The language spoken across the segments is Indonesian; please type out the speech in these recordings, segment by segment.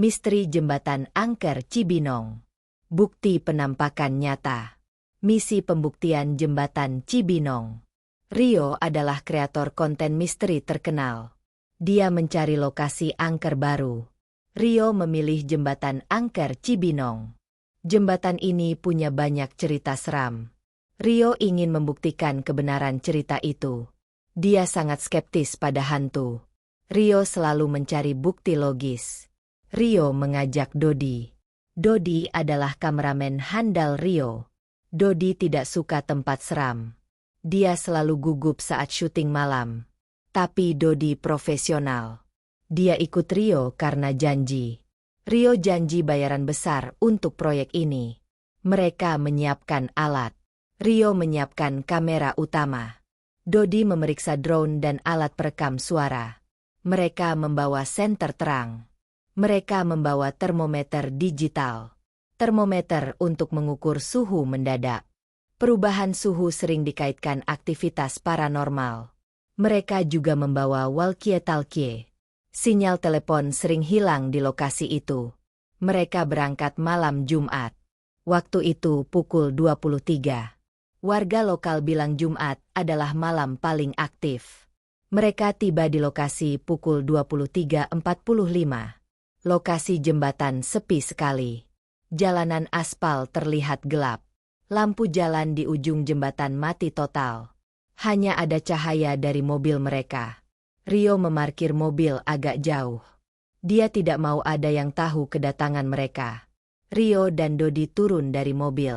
Misteri Jembatan Angker Cibinong. Bukti penampakan nyata. Misi pembuktian Jembatan Cibinong. Rio adalah kreator konten misteri terkenal. Dia mencari lokasi angker baru. Rio memilih Jembatan Angker Cibinong. Jembatan ini punya banyak cerita seram. Rio ingin membuktikan kebenaran cerita itu. Dia sangat skeptis pada hantu. Rio selalu mencari bukti logis. Rio mengajak Dodi. Dodi adalah kameramen handal Rio. Dodi tidak suka tempat seram. Dia selalu gugup saat syuting malam. Tapi Dodi profesional. Dia ikut Rio karena janji. Rio janji bayaran besar untuk proyek ini. Mereka menyiapkan alat. Rio menyiapkan kamera utama. Dodi memeriksa drone dan alat perekam suara. Mereka membawa senter terang. Mereka membawa termometer digital. Termometer untuk mengukur suhu mendadak. Perubahan suhu sering dikaitkan aktivitas paranormal. Mereka juga membawa walkie-talkie. Sinyal telepon sering hilang di lokasi itu. Mereka berangkat malam Jumat. Waktu itu pukul 23. Warga lokal bilang Jumat adalah malam paling aktif. Mereka tiba di lokasi pukul 23.45. Lokasi jembatan sepi sekali. Jalanan aspal terlihat gelap. Lampu jalan di ujung jembatan mati total. Hanya ada cahaya dari mobil mereka. Rio memarkir mobil agak jauh. Dia tidak mau ada yang tahu kedatangan mereka. Rio dan Dodi turun dari mobil.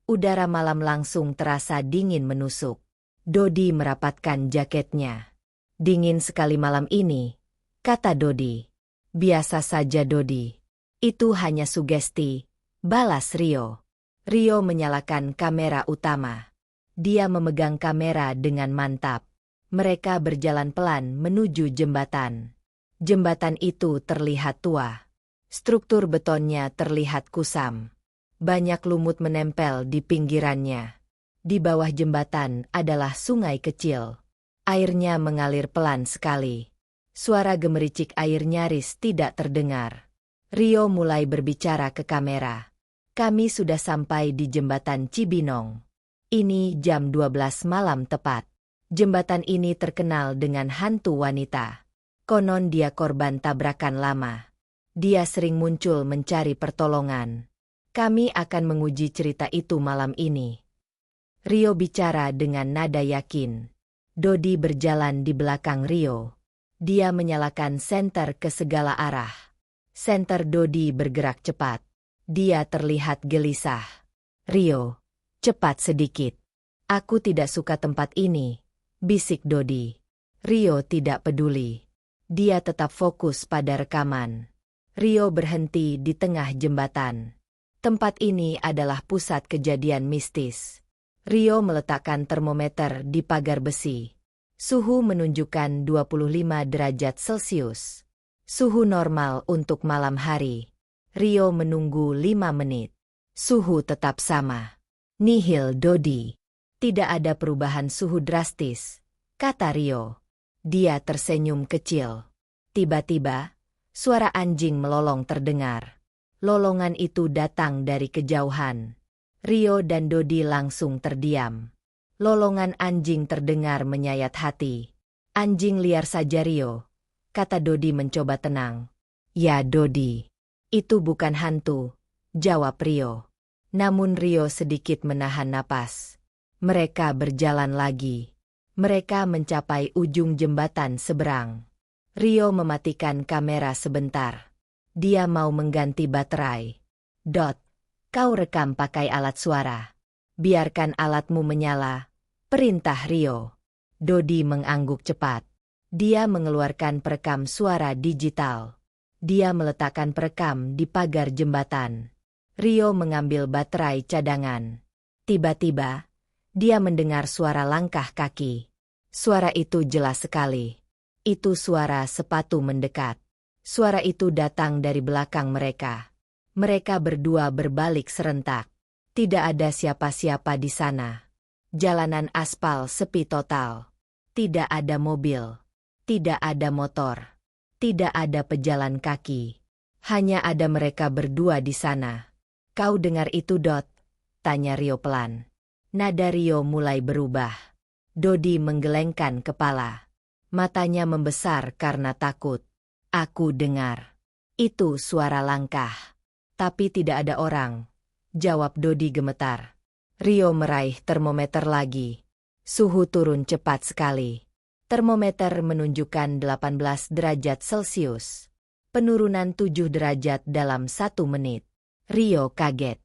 Udara malam langsung terasa dingin menusuk. Dodi merapatkan jaketnya. "Dingin sekali malam ini," kata Dodi. "Biasa saja Dodi. Itu hanya sugesti," balas Rio. Rio menyalakan kamera utama. Dia memegang kamera dengan mantap. Mereka berjalan pelan menuju jembatan. Jembatan itu terlihat tua. Struktur betonnya terlihat kusam. Banyak lumut menempel di pinggirannya. Di bawah jembatan adalah sungai kecil. Airnya mengalir pelan sekali. Suara gemericik air nyaris tidak terdengar. Rio mulai berbicara ke kamera. "Kami sudah sampai di Jembatan Cibinong. Ini jam 12 malam tepat. Jembatan ini terkenal dengan hantu wanita. Konon dia korban tabrakan lama. Dia sering muncul mencari pertolongan. Kami akan menguji cerita itu malam ini." Rio bicara dengan nada yakin. Dodi berjalan di belakang Rio. Dia menyalakan senter ke segala arah. Senter Dodi bergerak cepat. Dia terlihat gelisah. "Rio, cepat sedikit. Aku tidak suka tempat ini," bisik Dodi. Rio tidak peduli. Dia tetap fokus pada rekaman. Rio berhenti di tengah jembatan. Tempat ini adalah pusat kejadian mistis. Rio meletakkan termometer di pagar besi. Suhu menunjukkan 25 derajat Celcius. Suhu normal untuk malam hari. Rio menunggu 5 menit. Suhu tetap sama. "Nihil Dodi. Tidak ada perubahan suhu drastis," kata Rio. Dia tersenyum kecil. Tiba-tiba, suara anjing melolong terdengar. Lolongan itu datang dari kejauhan. Rio dan Dodi langsung terdiam. Lolongan anjing terdengar menyayat hati. "Anjing liar saja Rio," kata Dodi mencoba tenang. "Ya Dodi, itu bukan hantu," jawab Rio. Namun Rio sedikit menahan napas. Mereka berjalan lagi. Mereka mencapai ujung jembatan seberang. Rio mematikan kamera sebentar. Dia mau mengganti baterai. "Kau rekam pakai alat suara. Biarkan alatmu menyala," perintah Rio. Dodi mengangguk cepat. Dia mengeluarkan perekam suara digital. Dia meletakkan perekam di pagar jembatan. Rio mengambil baterai cadangan. Tiba-tiba, dia mendengar suara langkah kaki. Suara itu jelas sekali. Itu suara sepatu mendekat. Suara itu datang dari belakang mereka. Mereka berdua berbalik serentak. Tidak ada siapa-siapa di sana. Jalanan aspal sepi total. Tidak ada mobil. Tidak ada motor. Tidak ada pejalan kaki. Hanya ada mereka berdua di sana. Kau dengar itu, Dot? Tanya Rio pelan. Nada Rio mulai berubah. Dodi menggelengkan kepala. Matanya membesar karena takut. Aku dengar. Itu suara langkah. Tapi tidak ada orang. Jawab Dodi gemetar. Rio meraih termometer lagi. Suhu turun cepat sekali. Termometer menunjukkan 18 derajat Celcius. Penurunan 7 derajat dalam 1 menit. Rio kaget.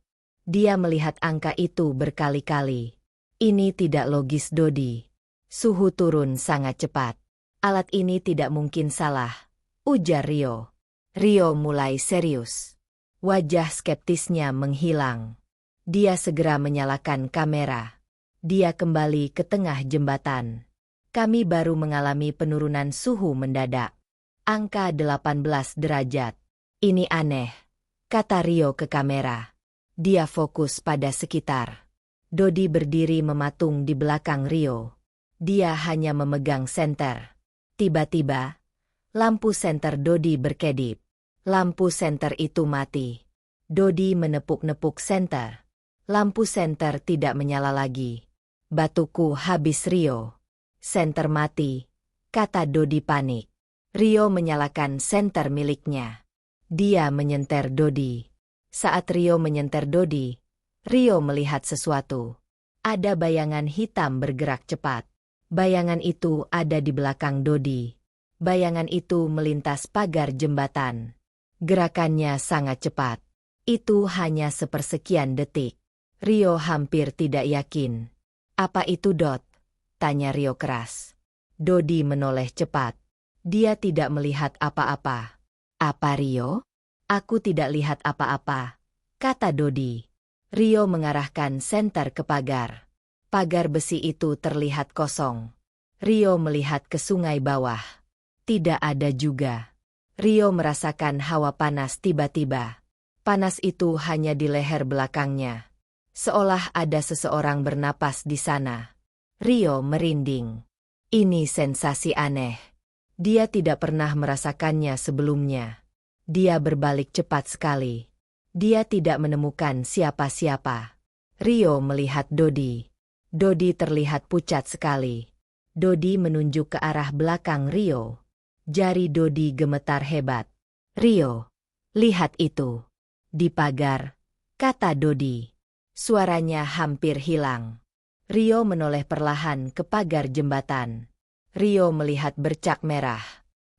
Dia melihat angka itu berkali-kali. Ini tidak logis, Dodi. Suhu turun sangat cepat. Alat ini tidak mungkin salah, ujar Rio. Rio mulai serius. Wajah skeptisnya menghilang. Dia segera menyalakan kamera. Dia kembali ke tengah jembatan. Kami baru mengalami penurunan suhu mendadak. Angka 18 derajat. Ini aneh, kata Rio ke kamera. Dia fokus pada sekitar. Dodi berdiri mematung di belakang Rio. Dia hanya memegang senter. Tiba-tiba, lampu senter Dodi berkedip. Lampu senter itu mati. Dodi menepuk-nepuk senter. Lampu senter tidak menyala lagi. Batuku habis, Rio. Senter mati, kata Dodi panik. Rio menyalakan senter miliknya. Dia menyenter Dodi. Saat Rio menyenter Dodi, Rio melihat sesuatu. Ada bayangan hitam bergerak cepat. Bayangan itu ada di belakang Dodi. Bayangan itu melintas pagar jembatan. Gerakannya sangat cepat. Itu hanya sepersekian detik. Rio hampir tidak yakin. Apa itu, Dot? Tanya Rio keras. Dodi menoleh cepat. Dia tidak melihat apa-apa. Apa, Rio? Aku tidak lihat apa-apa, kata Dodi. Rio mengarahkan senter ke pagar. Pagar besi itu terlihat kosong. Rio melihat ke sungai bawah. Tidak ada juga. Rio merasakan hawa panas tiba-tiba. Panas itu hanya di leher belakangnya. Seolah ada seseorang bernapas di sana. Rio merinding. Ini sensasi aneh. Dia tidak pernah merasakannya sebelumnya. Dia berbalik cepat sekali. Dia tidak menemukan siapa-siapa. Rio melihat Dodi. Dodi terlihat pucat sekali. Dodi menunjuk ke arah belakang Rio. Jari Dodi gemetar hebat. Rio, lihat itu. Di pagar, kata Dodi. Suaranya hampir hilang. Rio menoleh perlahan ke pagar jembatan. Rio melihat bercak merah.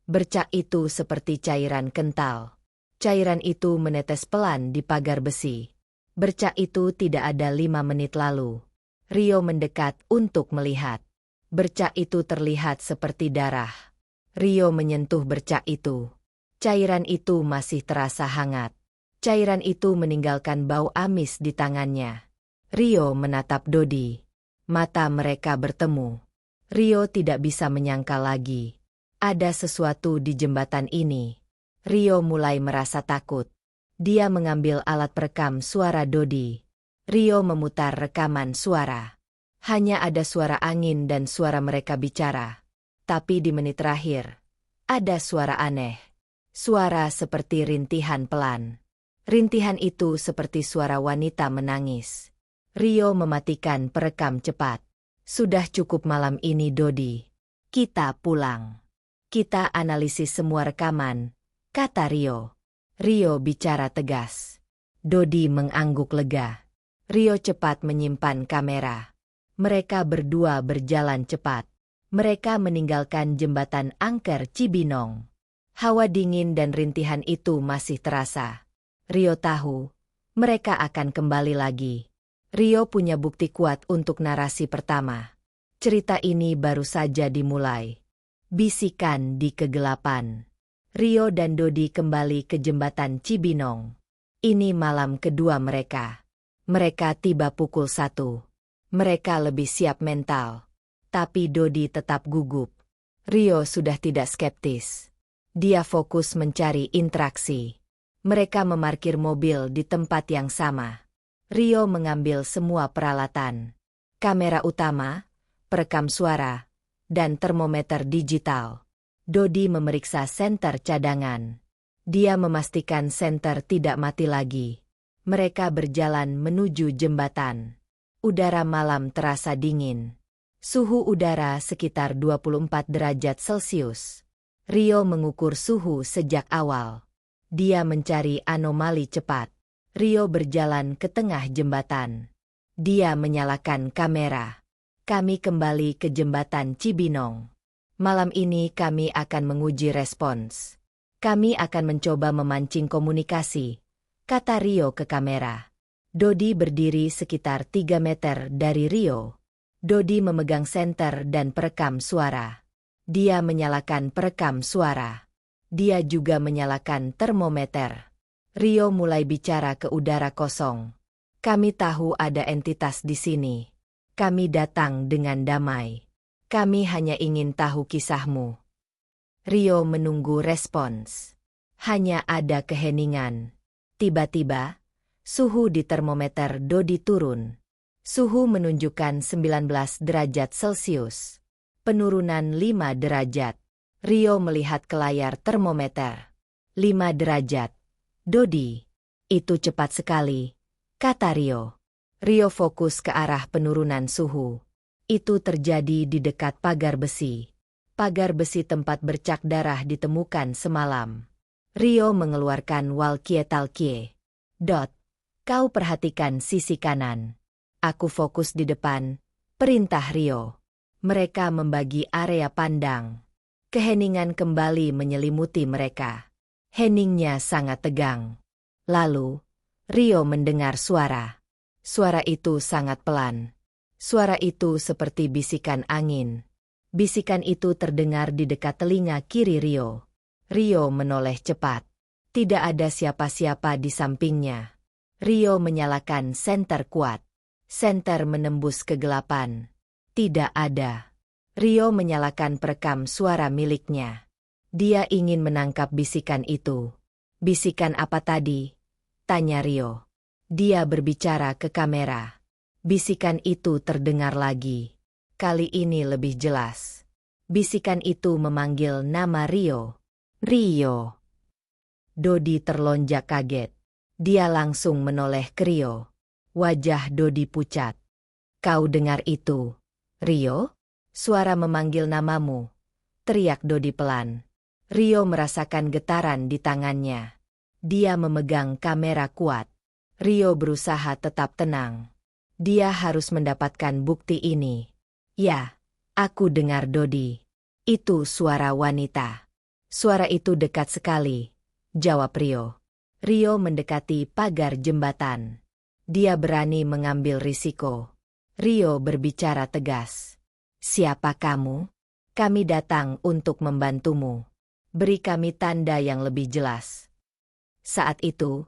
Bercak itu seperti cairan kental. Cairan itu menetes pelan di pagar besi. Bercak itu tidak ada 5 menit lalu. Rio mendekat untuk melihat. Bercak itu terlihat seperti darah. Rio menyentuh bercak itu. Cairan itu masih terasa hangat. Cairan itu meninggalkan bau amis di tangannya. Rio menatap Dodi. Mata mereka bertemu. Rio tidak bisa menyangka lagi. Ada sesuatu di jembatan ini. Rio mulai merasa takut. Dia mengambil alat perekam suara Dodi. Rio memutar rekaman suara. Hanya ada suara angin dan suara mereka bicara. Tapi di menit terakhir, ada suara aneh. Suara seperti rintihan pelan. Rintihan itu seperti suara wanita menangis. Rio mematikan perekam cepat. Sudah cukup malam ini, Dodi. Kita pulang. Kita analisis semua rekaman, kata Rio. Rio bicara tegas. Dodi mengangguk lega. Rio cepat menyimpan kamera. Mereka berdua berjalan cepat. Mereka meninggalkan jembatan Angker Cibinong. Hawa dingin dan rintihan itu masih terasa. Rio tahu, mereka akan kembali lagi. Rio punya bukti kuat untuk narasi pertama. Cerita ini baru saja dimulai. Bisikan di kegelapan. Rio dan Dodi kembali ke jembatan Cibinong. Ini malam kedua mereka. Mereka tiba pukul 1. Mereka lebih siap mental. Tapi Dodi tetap gugup. Rio sudah tidak skeptis. Dia fokus mencari interaksi. Mereka memarkir mobil di tempat yang sama. Rio mengambil semua peralatan. Kamera utama, perekam suara, dan termometer digital. Dodi memeriksa senter cadangan. Dia memastikan senter tidak mati lagi. Mereka berjalan menuju jembatan. Udara malam terasa dingin. Suhu udara sekitar 24 derajat Celcius. Rio mengukur suhu sejak awal. Dia mencari anomali cepat. Rio berjalan ke tengah jembatan. Dia menyalakan kamera. Kami kembali ke jembatan Cibinong. Malam ini kami akan menguji respons. Kami akan mencoba memancing komunikasi, kata Rio ke kamera. Dodi berdiri sekitar 3 meter dari Rio. Dodi memegang senter dan perekam suara. Dia menyalakan perekam suara. Dia juga menyalakan termometer. Rio mulai bicara ke udara kosong. Kami tahu ada entitas di sini. Kami datang dengan damai. Kami hanya ingin tahu kisahmu. Rio menunggu respons. Hanya ada keheningan. Tiba-tiba, suhu di termometer Dodi turun. Suhu menunjukkan 19 derajat Celcius. Penurunan 5 derajat. Rio melihat ke layar termometer. 5 derajat. Dodi. Itu cepat sekali, kata Rio. Rio fokus ke arah penurunan suhu. Itu terjadi di dekat pagar besi. Pagar besi tempat bercak darah ditemukan semalam. Rio mengeluarkan walkie-talkie. Dot. Kau perhatikan sisi kanan. Aku fokus di depan. Perintah Rio. Mereka membagi area pandang. Keheningan kembali menyelimuti mereka. Heningnya sangat tegang. Lalu, Rio mendengar suara. Suara itu sangat pelan. Suara itu seperti bisikan angin. Bisikan itu terdengar di dekat telinga kiri Rio. Rio menoleh cepat. Tidak ada siapa-siapa di sampingnya. Rio menyalakan senter kuat. Senter menembus kegelapan. Tidak ada. Rio menyalakan perekam suara miliknya. Dia ingin menangkap bisikan itu. Bisikan apa tadi? Tanya Rio. Dia berbicara ke kamera. Bisikan itu terdengar lagi. Kali ini lebih jelas. Bisikan itu memanggil nama Rio. Rio. Dodi terlonjak kaget. Dia langsung menoleh ke Rio. Wajah Dodi pucat. Kau dengar itu, Rio? Suara memanggil namamu. Teriak Dodi pelan. Rio merasakan getaran di tangannya. Dia memegang kamera kuat. Rio berusaha tetap tenang. Dia harus mendapatkan bukti ini. Ya, aku dengar Dodi. Itu suara wanita. Suara itu dekat sekali, jawab Rio. Rio mendekati pagar jembatan. Dia berani mengambil risiko. Rio berbicara tegas. Siapa kamu? Kami datang untuk membantumu. Beri kami tanda yang lebih jelas. Saat itu,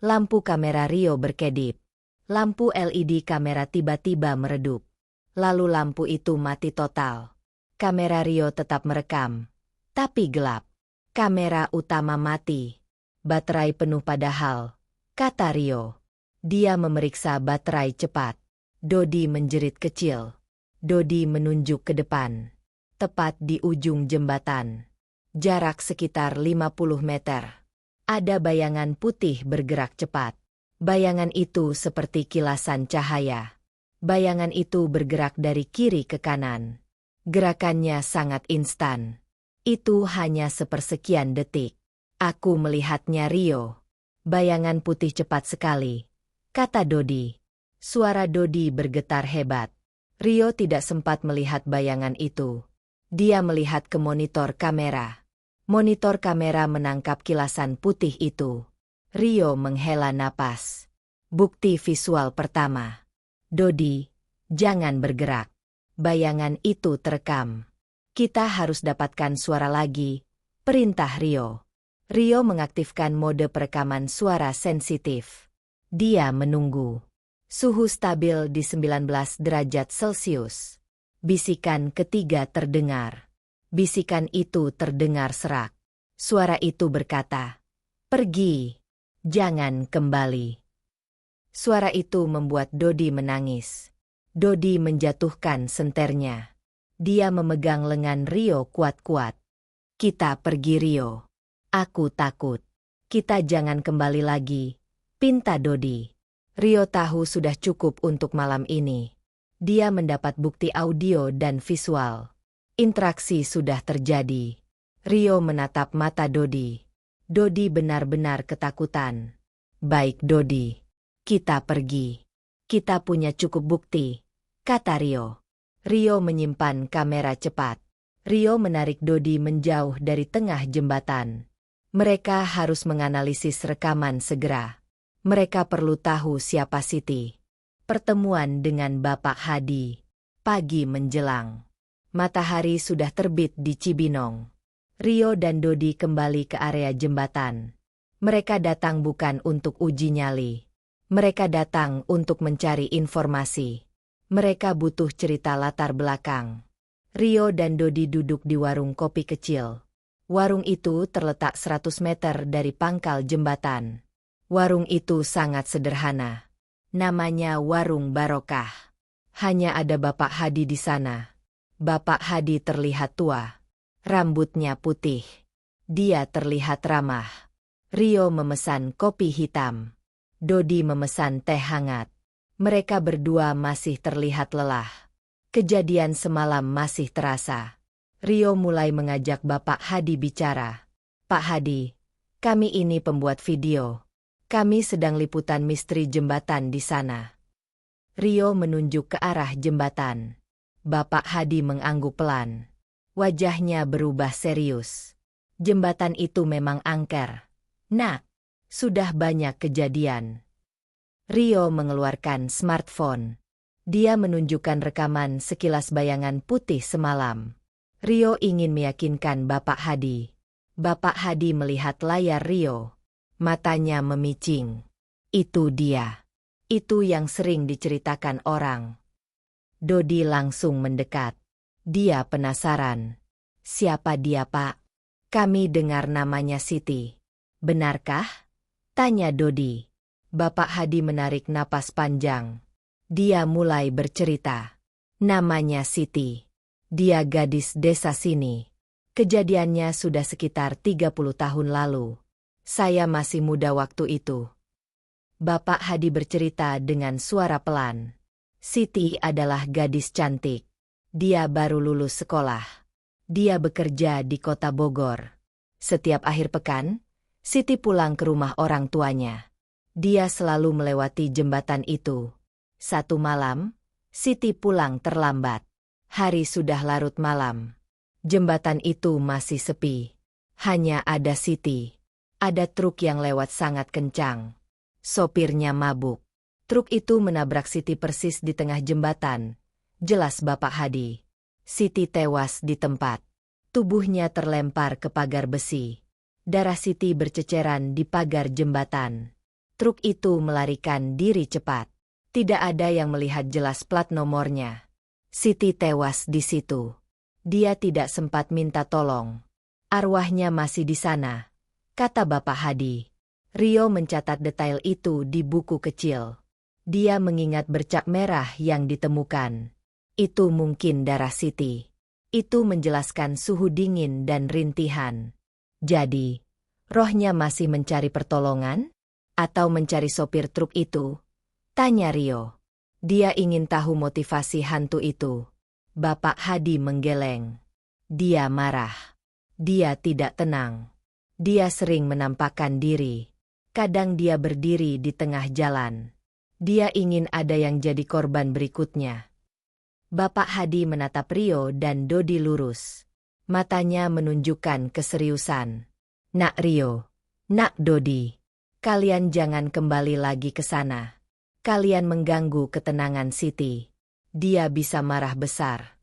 lampu kamera Rio berkedip. Lampu LED kamera tiba-tiba meredup. Lalu lampu itu mati total. Kamera Rio tetap merekam, tapi gelap. Kamera utama mati. Baterai penuh padahal, kata Rio. Dia memeriksa baterai cepat. Dodi menjerit kecil. Dodi menunjuk ke depan. Tepat di ujung jembatan. Jarak sekitar 50 meter. Ada bayangan putih bergerak cepat. Bayangan itu seperti kilasan cahaya. Bayangan itu bergerak dari kiri ke kanan. Gerakannya sangat instan. Itu hanya sepersekian detik. Aku melihatnya Rio. Bayangan putih cepat sekali, kata Dodi. Suara Dodi bergetar hebat. Rio tidak sempat melihat bayangan itu. Dia melihat ke monitor kamera. Monitor kamera menangkap kilasan putih itu. Rio menghela napas. Bukti visual pertama. Dodi, jangan bergerak. Bayangan itu terekam. Kita harus dapatkan suara lagi, perintah Rio. Rio mengaktifkan mode perekaman suara sensitif. Dia menunggu. Suhu stabil di 19 derajat Celcius. Bisikan ketiga terdengar. Bisikan itu terdengar serak. Suara itu berkata, "Pergi, jangan kembali." Suara itu membuat Dodi menangis. Dodi menjatuhkan senternya. Dia memegang lengan Rio kuat-kuat. Kita pergi Rio. Aku takut. Kita jangan kembali lagi, pinta Dodi. Rio tahu sudah cukup untuk malam ini. Dia mendapat bukti audio dan visual. Interaksi sudah terjadi. Rio menatap mata Dodi. Dodi benar-benar ketakutan. Baik Dodi, kita pergi. Kita punya cukup bukti, kata Rio. Rio menyimpan kamera cepat. Rio menarik Dodi menjauh dari tengah jembatan. Mereka harus menganalisis rekaman segera. Mereka perlu tahu siapa Siti. Pertemuan dengan Bapak Hadi. Pagi menjelang. Matahari sudah terbit di Cibinong. Rio dan Dodi kembali ke area jembatan. Mereka datang bukan untuk uji nyali. Mereka datang untuk mencari informasi. Mereka butuh cerita latar belakang. Rio dan Dodi duduk di warung kopi kecil. Warung itu terletak 100 meter dari pangkal jembatan. Warung itu sangat sederhana. Namanya Warung Barokah. Hanya ada Bapak Hadi di sana. Bapak Hadi terlihat tua. Rambutnya putih. Dia terlihat ramah. Rio memesan kopi hitam. Dodi memesan teh hangat. Mereka berdua masih terlihat lelah. Kejadian semalam masih terasa. Rio mulai mengajak Bapak Hadi bicara. Pak Hadi, kami ini pembuat video. Kami sedang liputan misteri jembatan di sana. Rio menunjuk ke arah jembatan. Bapak Hadi mengangguk pelan. Wajahnya berubah serius. Jembatan itu memang angker. Nak, sudah banyak kejadian. Rio mengeluarkan smartphone. Dia menunjukkan rekaman sekilas bayangan putih semalam. Rio ingin meyakinkan Bapak Hadi. Bapak Hadi melihat layar Rio. Matanya memicing. Itu dia. Itu yang sering diceritakan orang. Dodi langsung mendekat. Dia penasaran. Siapa dia, Pak? Kami dengar namanya Siti. Benarkah? Tanya Dodi. Bapak Hadi menarik napas panjang. Dia mulai bercerita. Namanya Siti. Dia gadis desa sini. Kejadiannya sudah sekitar 30 tahun lalu. Saya masih muda waktu itu. Bapak Hadi bercerita dengan suara pelan. Siti adalah gadis cantik. Dia baru lulus sekolah. Dia bekerja di kota Bogor. Setiap akhir pekan, Siti pulang ke rumah orang tuanya. Dia selalu melewati jembatan itu. Satu malam, Siti pulang terlambat. Hari sudah larut malam. Jembatan itu masih sepi. Hanya ada Siti. Ada truk yang lewat sangat kencang. Sopirnya mabuk. Truk itu menabrak Siti persis di tengah jembatan. Jelas Bapak Hadi. Siti tewas di tempat. Tubuhnya terlempar ke pagar besi. Darah Siti berceceran di pagar jembatan. Truk itu melarikan diri cepat. Tidak ada yang melihat jelas plat nomornya. Siti tewas di situ. Dia tidak sempat minta tolong. Arwahnya masih di sana, kata Bapak Hadi. Rio mencatat detail itu di buku kecil. Dia mengingat bercak merah yang ditemukan. Itu mungkin darah Siti. Itu menjelaskan suhu dingin dan rintihan. Jadi, rohnya masih mencari pertolongan? Atau mencari sopir truk itu? Tanya Rio. Dia ingin tahu motivasi hantu itu. Bapak Hadi menggeleng. Dia marah. Dia tidak tenang. Dia sering menampakkan diri. Kadang dia berdiri di tengah jalan. Dia ingin ada yang jadi korban berikutnya. Bapak Hadi menatap Rio dan Dodi lurus. Matanya menunjukkan keseriusan. Nak Rio, Nak Dodi, kalian jangan kembali lagi ke sana. Kalian mengganggu ketenangan Siti. Dia bisa marah besar.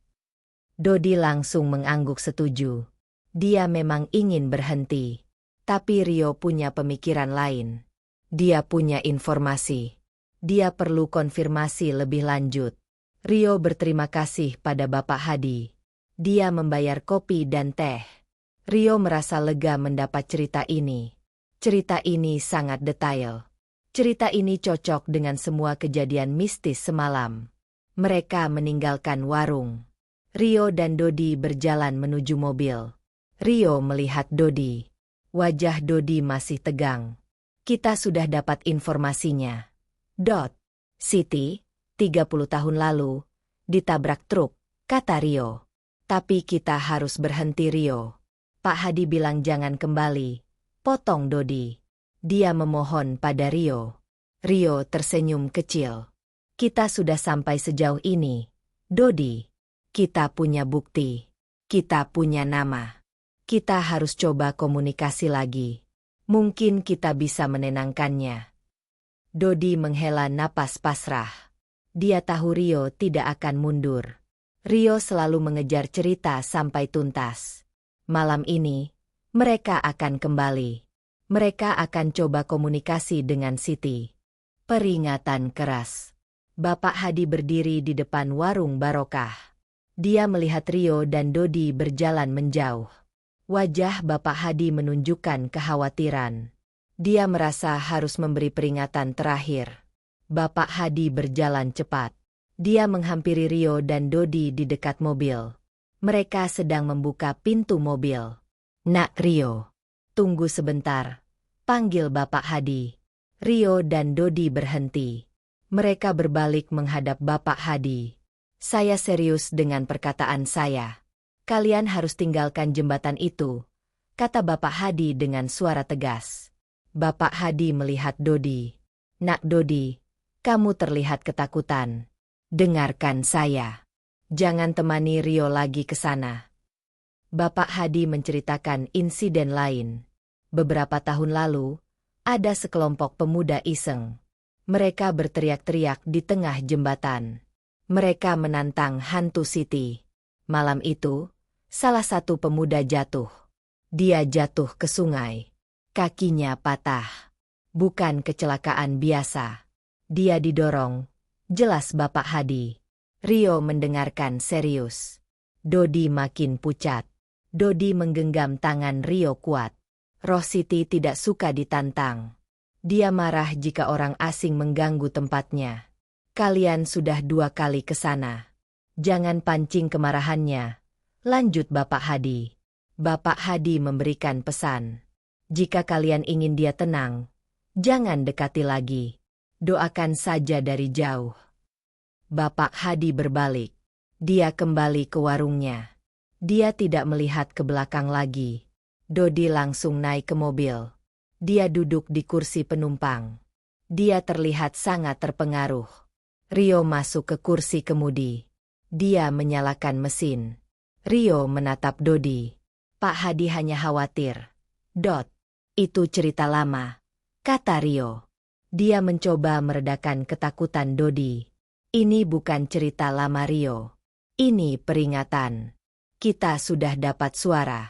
Dodi langsung mengangguk setuju. Dia memang ingin berhenti. Tapi Rio punya pemikiran lain. Dia punya informasi. Dia perlu konfirmasi lebih lanjut. Rio berterima kasih pada Bapak Hadi. Dia membayar kopi dan teh. Rio merasa lega mendapat cerita ini. Cerita ini sangat detail. Cerita ini cocok dengan semua kejadian mistis semalam. Mereka meninggalkan warung. Rio dan Dodi berjalan menuju mobil. Rio melihat Dodi. Wajah Dodi masih tegang. Kita sudah dapat informasinya. Siti, 30 tahun lalu, ditabrak truk, kata Rio. Tapi kita harus berhenti Rio. Pak Hadi bilang jangan kembali. Potong Dodi. Dia memohon pada Rio. Rio tersenyum kecil. Kita sudah sampai sejauh ini. Dodi. Kita punya bukti. Kita punya nama. Kita harus coba komunikasi lagi. Mungkin kita bisa menenangkannya. Dodi menghela napas pasrah. Dia tahu Rio tidak akan mundur. Rio selalu mengejar cerita sampai tuntas. Malam ini, mereka akan kembali. Mereka akan coba komunikasi dengan Siti. Peringatan keras. Bapak Hadi berdiri di depan warung Barokah. Dia melihat Rio dan Dodi berjalan menjauh. Wajah Bapak Hadi menunjukkan kekhawatiran. Dia merasa harus memberi peringatan terakhir. Bapak Hadi berjalan cepat. Dia menghampiri Rio dan Dodi di dekat mobil. Mereka sedang membuka pintu mobil. Nak Rio, tunggu sebentar. Panggil Bapak Hadi. Rio dan Dodi berhenti. Mereka berbalik menghadap Bapak Hadi. Saya serius dengan perkataan saya. Kalian harus tinggalkan jembatan itu, kata Bapak Hadi dengan suara tegas. Bapak Hadi melihat Dodi. Nak Dodi, kamu terlihat ketakutan. Dengarkan saya. Jangan temani Rio lagi ke sana. Bapak Hadi menceritakan insiden lain. Beberapa tahun lalu, ada sekelompok pemuda iseng. Mereka berteriak-teriak di tengah jembatan. Mereka menantang hantu Siti. Malam itu, salah satu pemuda jatuh. Dia jatuh ke sungai. Kakinya patah. Bukan kecelakaan biasa. Dia didorong. Jelas Bapak Hadi. Rio mendengarkan serius. Dodi makin pucat. Dodi menggenggam tangan Rio kuat. Roh Siti tidak suka ditantang. Dia marah jika orang asing mengganggu tempatnya. Kalian sudah 2 kali ke sana. Jangan pancing kemarahannya. Lanjut Bapak Hadi. Bapak Hadi memberikan pesan. Jika kalian ingin dia tenang, jangan dekati lagi. Doakan saja dari jauh. Bapak Hadi berbalik. Dia kembali ke warungnya. Dia tidak melihat ke belakang lagi. Dodi langsung naik ke mobil. Dia duduk di kursi penumpang. Dia terlihat sangat terpengaruh. Rio masuk ke kursi kemudi. Dia menyalakan mesin. Rio menatap Dodi. Pak Hadi hanya khawatir. Itu cerita lama, kata Rio. Dia mencoba meredakan ketakutan Dodi. Ini bukan cerita lama Rio. Ini peringatan. Kita sudah dapat suara.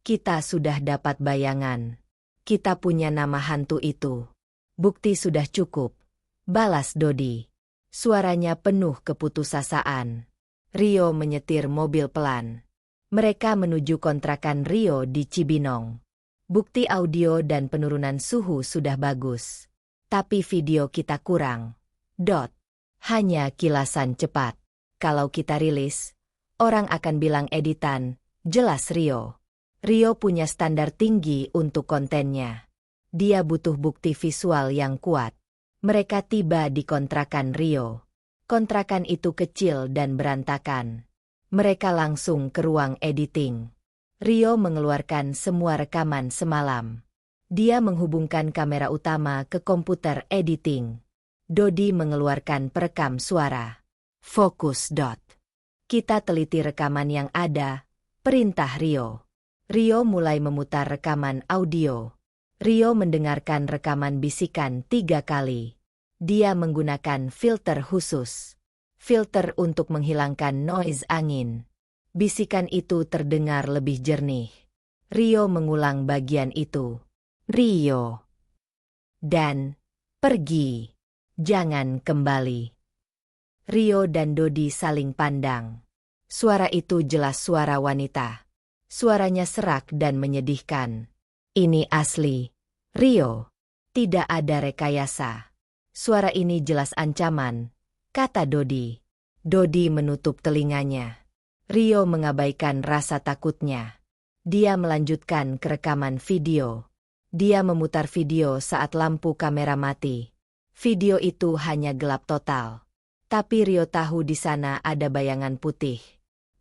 Kita sudah dapat bayangan. Kita punya nama hantu itu. Bukti sudah cukup. Balas Dodi. Suaranya penuh keputusasaan. Rio menyetir mobil pelan. Mereka menuju kontrakan Rio di Cibinong. Bukti audio dan penurunan suhu sudah bagus. Tapi video kita kurang. Hanya kilasan cepat. Kalau kita rilis, orang akan bilang editan, jelas Rio. Rio punya standar tinggi untuk kontennya. Dia butuh bukti visual yang kuat. Mereka tiba di kontrakan Rio. Kontrakan itu kecil dan berantakan. Mereka langsung ke ruang editing. Rio mengeluarkan semua rekaman semalam. Dia menghubungkan kamera utama ke komputer editing. Dodi mengeluarkan perekam suara. Fokus. Kita teliti rekaman yang ada, perintah Rio. Rio mulai memutar rekaman audio. Rio mendengarkan rekaman bisikan 3 kali. Dia menggunakan filter khusus. Filter untuk menghilangkan noise angin. Bisikan itu terdengar lebih jernih. Rio mengulang bagian itu. Rio. Dan pergi. Jangan kembali. Rio dan Dodi saling pandang. Suara itu jelas suara wanita. Suaranya serak dan menyedihkan. Ini asli. Rio. Tidak ada rekayasa. Suara ini jelas ancaman, kata Dodi. Dodi menutup telinganya. Rio mengabaikan rasa takutnya. Dia melanjutkan ke rekaman video. Dia memutar video saat lampu kamera mati. Video itu hanya gelap total. Tapi Rio tahu di sana ada bayangan putih.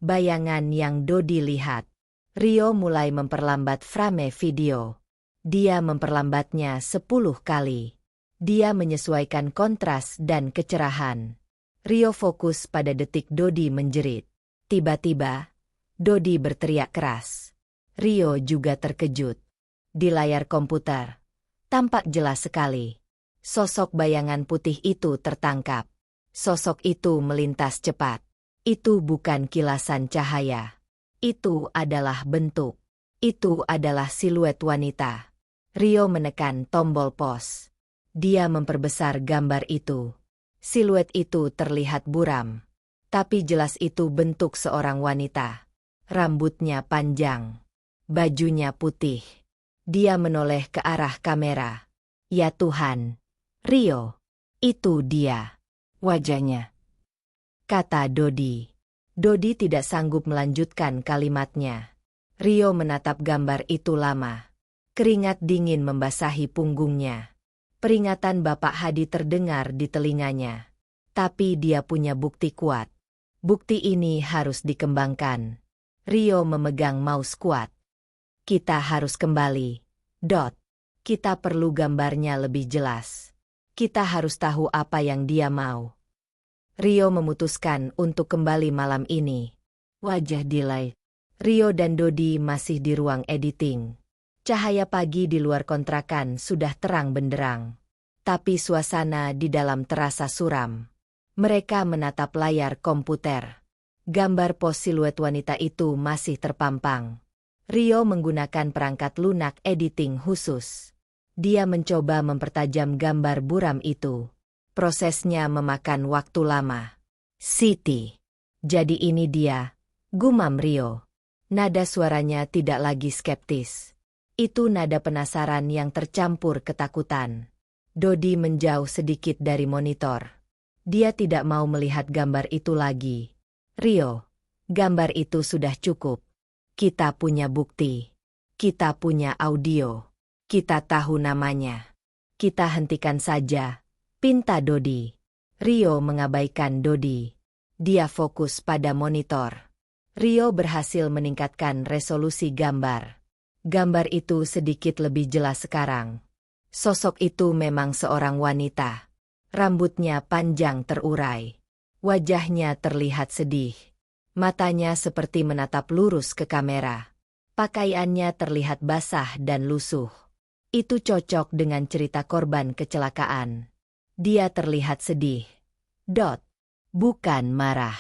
Bayangan yang Dodi lihat. Rio mulai memperlambat frame video. Dia memperlambatnya 10 kali. Dia menyesuaikan kontras dan kecerahan. Rio fokus pada detik Dodi menjerit. Tiba-tiba, Dodi berteriak keras. Rio juga terkejut. Di layar komputer, tampak jelas sekali. Sosok bayangan putih itu tertangkap. Sosok itu melintas cepat. Itu bukan kilasan cahaya. Itu adalah bentuk. Itu adalah siluet wanita. Rio menekan tombol pause. Dia memperbesar gambar itu. Siluet itu terlihat buram. Tapi jelas itu bentuk seorang wanita. Rambutnya panjang. Bajunya putih. Dia menoleh ke arah kamera. Ya Tuhan. Rio. Itu dia. Wajahnya. Kata Dodi. Dodi tidak sanggup melanjutkan kalimatnya. Rio menatap gambar itu lama. Keringat dingin membasahi punggungnya. Peringatan Bapak Hadi terdengar di telinganya. Tapi dia punya bukti kuat. Bukti ini harus dikembangkan. Rio memegang mouse kuat. Kita harus kembali. Kita perlu gambarnya lebih jelas. Kita harus tahu apa yang dia mau. Rio memutuskan untuk kembali malam ini. Wajah delay. Rio dan Dodi masih di ruang editing. Cahaya pagi di luar kontrakan sudah terang benderang. Tapi suasana di dalam terasa suram. Mereka menatap layar komputer. Gambar pos siluet wanita itu masih terpampang. Rio menggunakan perangkat lunak editing khusus. Dia mencoba mempertajam gambar buram itu. Prosesnya memakan waktu lama. Siti. Jadi ini dia, gumam Rio. Nada suaranya tidak lagi skeptis. Itu nada penasaran yang tercampur ketakutan. Dodi menjauh sedikit dari monitor. Dia tidak mau melihat gambar itu lagi. Rio, gambar itu sudah cukup. Kita punya bukti. Kita punya audio. Kita tahu namanya. Kita hentikan saja, pinta Dodi. Rio mengabaikan Dodi. Dia fokus pada monitor. Rio berhasil meningkatkan resolusi gambar. Gambar itu sedikit lebih jelas sekarang. Sosok itu memang seorang wanita. Rambutnya panjang terurai. Wajahnya terlihat sedih. Matanya seperti menatap lurus ke kamera. Pakaiannya terlihat basah dan lusuh. Itu cocok dengan cerita korban kecelakaan. Dia terlihat sedih. Bukan marah.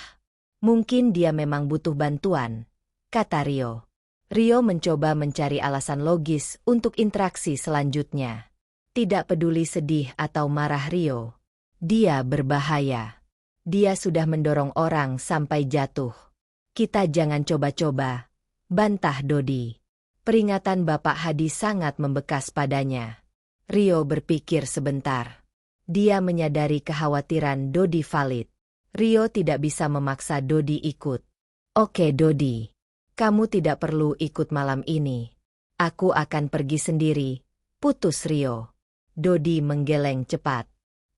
Mungkin dia memang butuh bantuan, kata Rio. Rio mencoba mencari alasan logis untuk interaksi selanjutnya. Tidak peduli sedih atau marah Rio. Dia berbahaya. Dia sudah mendorong orang sampai jatuh. Kita jangan coba-coba, bantah Dodi. Peringatan Bapak Hadi sangat membekas padanya. Rio berpikir sebentar. Dia menyadari kekhawatiran Dodi valid. Rio tidak bisa memaksa Dodi ikut. Oke Dodi. Kamu tidak perlu ikut malam ini. Aku akan pergi sendiri, putus Rio. Dodi menggeleng cepat.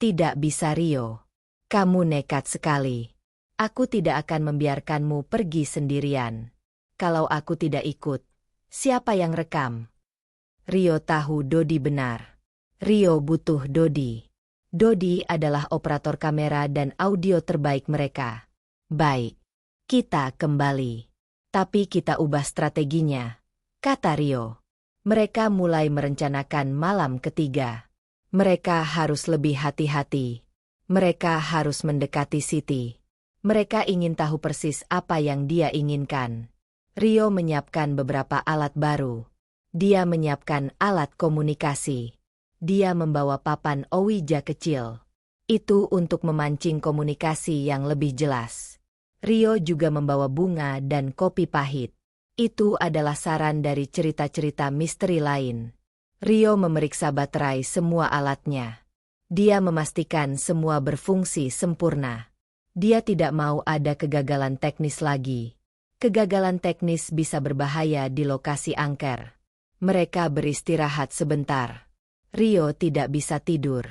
Tidak bisa Rio. Kamu nekat sekali. Aku tidak akan membiarkanmu pergi sendirian. Kalau aku tidak ikut, siapa yang rekam? Rio tahu Dodi benar. Rio butuh Dodi. Dodi adalah operator kamera dan audio terbaik mereka. Baik. Kita kembali. Tapi kita ubah strateginya, kata Rio. Mereka mulai merencanakan malam ketiga. Mereka harus lebih hati-hati. Mereka harus mendekati Siti. Mereka ingin tahu persis apa yang dia inginkan. Rio menyiapkan beberapa alat baru. Dia menyiapkan alat komunikasi. Dia membawa papan Ouija kecil. Itu untuk memancing komunikasi yang lebih jelas. Rio juga membawa bunga dan kopi pahit. Itu adalah saran dari cerita-cerita misteri lain. Rio memeriksa baterai semua alatnya. Dia memastikan semua berfungsi sempurna. Dia tidak mau ada kegagalan teknis lagi. Kegagalan teknis bisa berbahaya di lokasi angker. Mereka beristirahat sebentar. Rio tidak bisa tidur.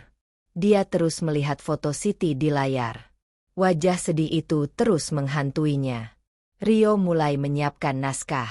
Dia terus melihat foto Siti di layar. Wajah sedih itu terus menghantuinya. Rio mulai menyiapkan naskah.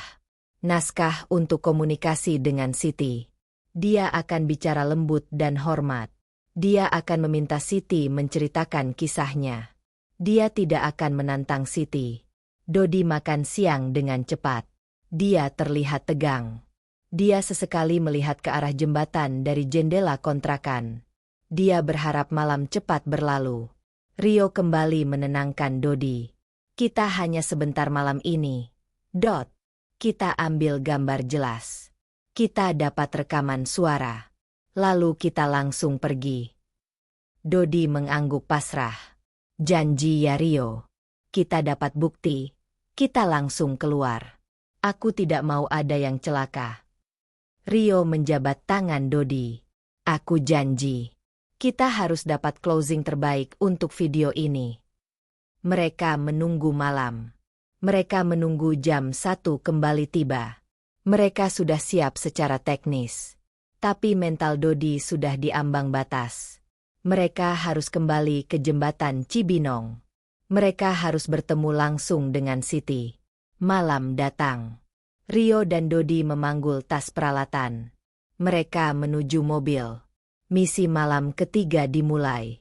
Naskah untuk komunikasi dengan Siti. Dia akan bicara lembut dan hormat. Dia akan meminta Siti menceritakan kisahnya. Dia tidak akan menantang Siti. Dodi makan siang dengan cepat. Dia terlihat tegang. Dia sesekali melihat ke arah jembatan dari jendela kontrakan. Dia berharap malam cepat berlalu. Rio kembali menenangkan Dodi. Kita hanya sebentar malam ini. Kita ambil gambar jelas. Kita dapat rekaman suara. Lalu kita langsung pergi. Dodi mengangguk pasrah. Janji ya Rio. Kita dapat bukti. Kita langsung keluar. Aku tidak mau ada yang celaka. Rio menjabat tangan Dodi. Aku janji. Kita harus dapat closing terbaik untuk video ini. Mereka menunggu malam. Mereka menunggu jam 1 kembali tiba. Mereka sudah siap secara teknis. Tapi mental Dodi sudah di ambang batas. Mereka harus kembali ke jembatan Cibinong. Mereka harus bertemu langsung dengan Siti. Malam datang. Rio dan Dodi memanggul tas peralatan. Mereka menuju mobil. Misi malam ketiga dimulai.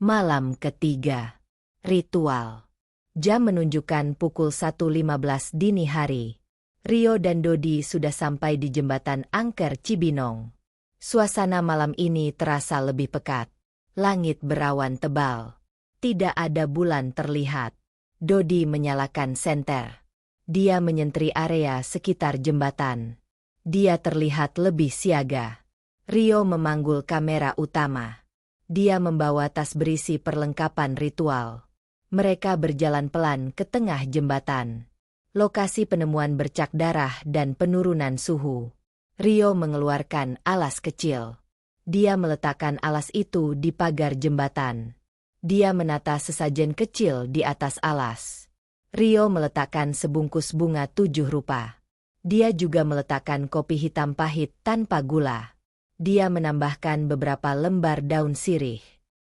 Malam ketiga. Ritual. Jam menunjukkan pukul 1.15 dini hari. Rio dan Dodi sudah sampai di jembatan Angker Cibinong. Suasana malam ini terasa lebih pekat. Langit berawan tebal. Tidak ada bulan terlihat. Dodi menyalakan senter. Dia menyentri area sekitar jembatan. Dia terlihat lebih siaga. Rio memanggul kamera utama. Dia membawa tas berisi perlengkapan ritual. Mereka berjalan pelan ke tengah jembatan. Lokasi penemuan bercak darah dan penurunan suhu. Rio mengeluarkan alas kecil. Dia meletakkan alas itu di pagar jembatan. Dia menata sesajen kecil di atas alas. Rio meletakkan sebungkus bunga 7 rupa. Dia juga meletakkan kopi hitam pahit tanpa gula. Dia menambahkan beberapa lembar daun sirih.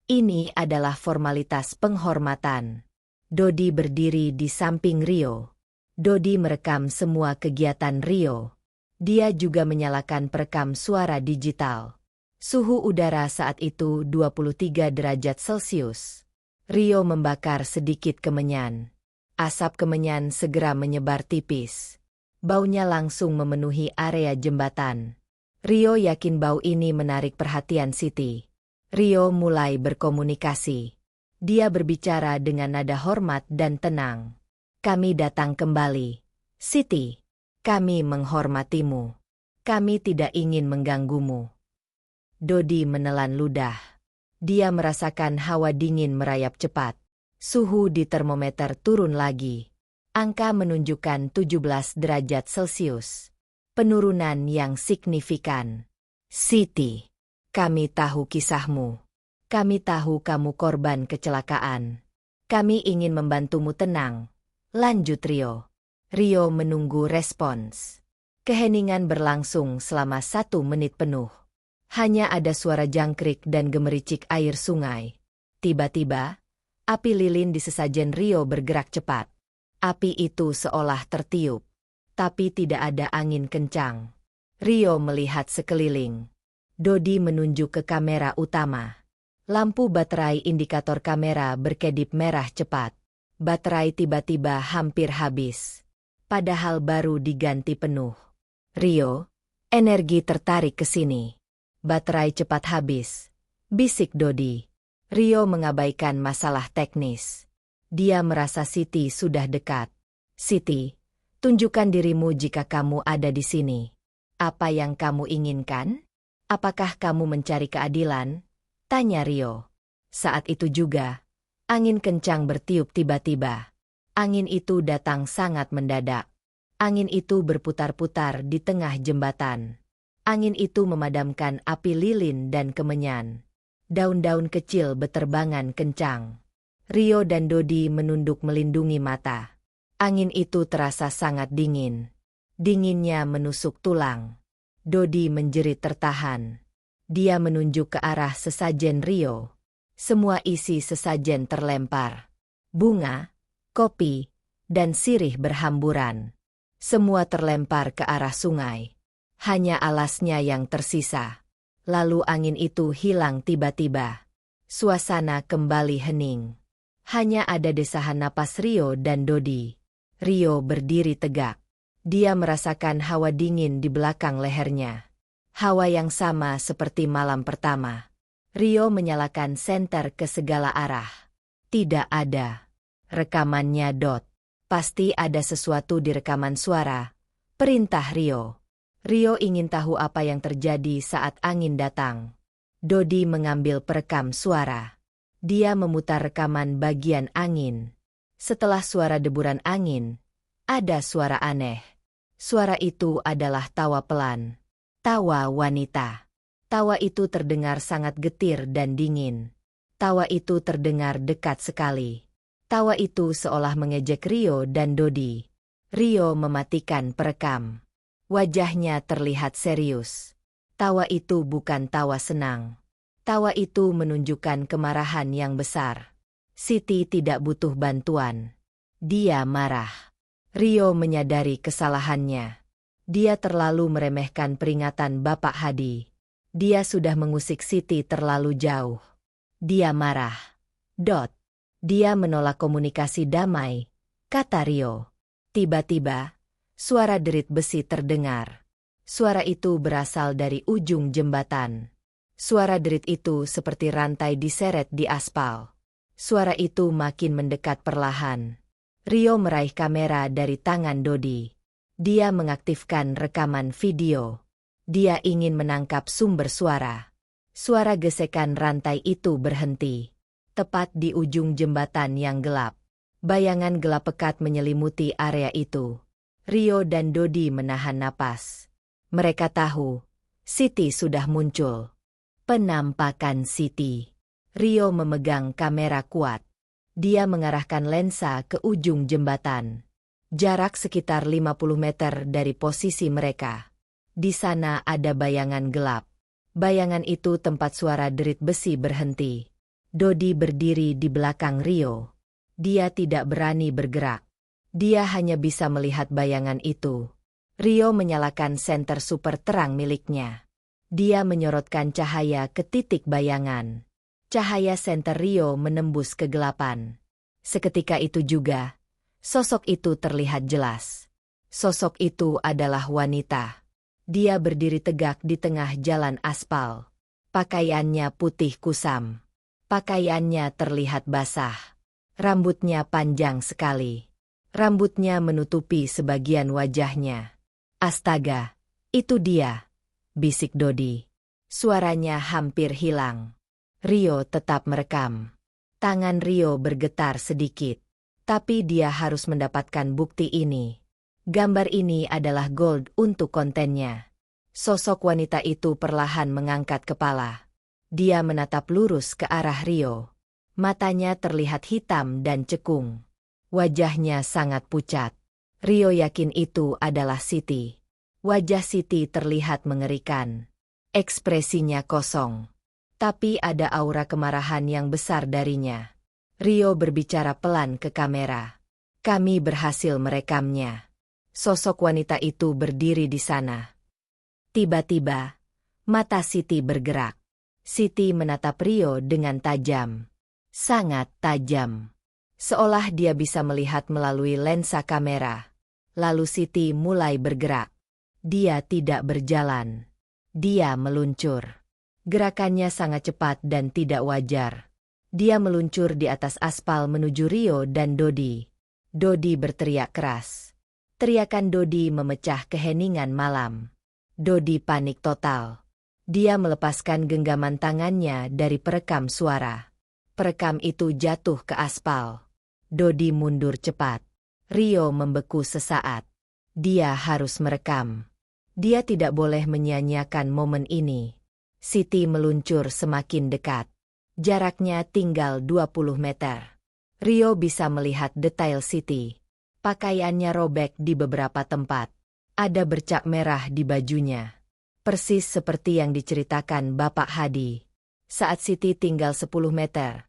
Ini adalah formalitas penghormatan. Dodi berdiri di samping Rio. Dodi merekam semua kegiatan Rio. Dia juga menyalakan perekam suara digital. Suhu udara saat itu 23 derajat Celcius. Rio membakar sedikit kemenyan. Asap kemenyan segera menyebar tipis. Baunya langsung memenuhi area jembatan. Rio yakin bau ini menarik perhatian Siti. Rio mulai berkomunikasi. Dia berbicara dengan nada hormat dan tenang. Kami datang kembali. Siti, kami menghormatimu. Kami tidak ingin mengganggumu. Dodi menelan ludah. Dia merasakan hawa dingin merayap cepat. Suhu di termometer turun lagi. Angka menunjukkan 17 derajat Celcius. Penurunan yang signifikan. Siti, kami tahu kisahmu. Kami tahu kamu korban kecelakaan. Kami ingin membantumu tenang. Lanjut Rio. Rio menunggu respons. Keheningan berlangsung selama 1 menit penuh. Hanya ada suara jangkrik dan gemericik air sungai. Tiba-tiba, api lilin di sesajen Rio bergerak cepat. Api itu seolah tertiup. Tapi tidak ada angin kencang. Rio melihat sekeliling. Dodi menunjuk ke kamera utama. Lampu baterai indikator kamera berkedip merah cepat. Baterai tiba-tiba hampir habis. Padahal baru diganti penuh. Rio, energi tertarik ke sini. Baterai cepat habis. Bisik Dodi. Rio mengabaikan masalah teknis. Dia merasa Siti sudah dekat. Siti, tunjukkan dirimu jika kamu ada di sini. Apa yang kamu inginkan? Apakah kamu mencari keadilan? Tanya Rio. Saat itu juga, angin kencang bertiup tiba-tiba. Angin itu datang sangat mendadak. Angin itu berputar-putar di tengah jembatan. Angin itu memadamkan api lilin dan kemenyan. Daun-daun kecil beterbangan kencang. Rio dan Dodi menunduk melindungi mata. Angin itu terasa sangat dingin. Dinginnya menusuk tulang. Dodi menjerit tertahan. Dia menunjuk ke arah sesajen Rio. Semua isi sesajen terlempar. Bunga, kopi, dan sirih berhamburan. Semua terlempar ke arah sungai. Hanya alasnya yang tersisa. Lalu angin itu hilang tiba-tiba. Suasana kembali hening. Hanya ada desahan napas Rio dan Dodi. Rio berdiri tegak. Dia merasakan hawa dingin di belakang lehernya. Hawa yang sama seperti malam pertama. Rio menyalakan senter ke segala arah. Tidak ada. Rekamannya dot. Pasti ada sesuatu di rekaman suara. Perintah Rio. Rio ingin tahu apa yang terjadi saat angin datang. Dodi mengambil perekam suara. Dia memutar rekaman bagian angin. Setelah suara deburan angin, ada suara aneh. Suara itu adalah tawa pelan. Tawa wanita. Tawa itu terdengar sangat getir dan dingin. Tawa itu terdengar dekat sekali. Tawa itu seolah mengejek Rio dan Dodi. Rio mematikan perekam. Wajahnya terlihat serius. Tawa itu bukan tawa senang. Tawa itu menunjukkan kemarahan yang besar. Siti tidak butuh bantuan. Dia marah. Rio menyadari kesalahannya. Dia terlalu meremehkan peringatan Bapak Hadi. Dia sudah mengusik Siti terlalu jauh. Dia marah. Dot. Dia menolak komunikasi damai, kata Rio. Tiba-tiba, suara derit besi terdengar. Suara itu berasal dari ujung jembatan. Suara derit itu seperti rantai diseret di aspal. Suara itu makin mendekat perlahan. Rio meraih kamera dari tangan Dodi. Dia mengaktifkan rekaman video. Dia ingin menangkap sumber suara. Suara gesekan rantai itu berhenti. Tepat di ujung jembatan yang gelap. Bayangan gelap pekat menyelimuti area itu. Rio dan Dodi menahan napas. Mereka tahu, Siti sudah muncul. Penampakan Siti. Rio memegang kamera kuat. Dia mengarahkan lensa ke ujung jembatan. Jarak sekitar 50 meter dari posisi mereka. Di sana ada bayangan gelap. Bayangan itu tempat suara derit besi berhenti. Dodi berdiri di belakang Rio. Dia tidak berani bergerak. Dia hanya bisa melihat bayangan itu. Rio menyalakan senter super terang miliknya. Dia menyorotkan cahaya ke titik bayangan. Cahaya senter Rio menembus kegelapan. Seketika itu juga, sosok itu terlihat jelas. Sosok itu adalah wanita. Dia berdiri tegak di tengah jalan aspal. Pakaiannya putih kusam. Pakaiannya terlihat basah. Rambutnya panjang sekali. Rambutnya menutupi sebagian wajahnya. Astaga, itu dia, bisik Dodi. Suaranya hampir hilang. Rio tetap merekam. Tangan Rio bergetar sedikit. Tapi dia harus mendapatkan bukti ini. Gambar ini adalah gold untuk kontennya. Sosok wanita itu perlahan mengangkat kepala. Dia menatap lurus ke arah Rio. Matanya terlihat hitam dan cekung. Wajahnya sangat pucat. Rio yakin itu adalah Siti. Wajah Siti terlihat mengerikan. Ekspresinya kosong. Tapi ada aura kemarahan yang besar darinya. Rio berbicara pelan ke kamera. Kami berhasil merekamnya. Sosok wanita itu berdiri di sana. Tiba-tiba, mata Siti bergerak. Siti menatap Rio dengan tajam. Sangat tajam. Seolah dia bisa melihat melalui lensa kamera. Lalu Siti mulai bergerak. Dia tidak berjalan. Dia meluncur. Gerakannya sangat cepat dan tidak wajar. Dia meluncur di atas aspal menuju Rio dan Dodi. Dodi berteriak keras. Teriakan Dodi memecah keheningan malam. Dodi panik total. Dia melepaskan genggaman tangannya dari perekam suara. Perekam itu jatuh ke aspal. Dodi mundur cepat. Rio membeku sesaat. Dia harus merekam. Dia tidak boleh menyia-nyiakan momen ini. Siti meluncur semakin dekat. Jaraknya tinggal 20 meter. Rio bisa melihat detail Siti. Pakaiannya robek di beberapa tempat. Ada bercak merah di bajunya. Persis seperti yang diceritakan Bapak Hadi. Saat Siti tinggal 10 meter,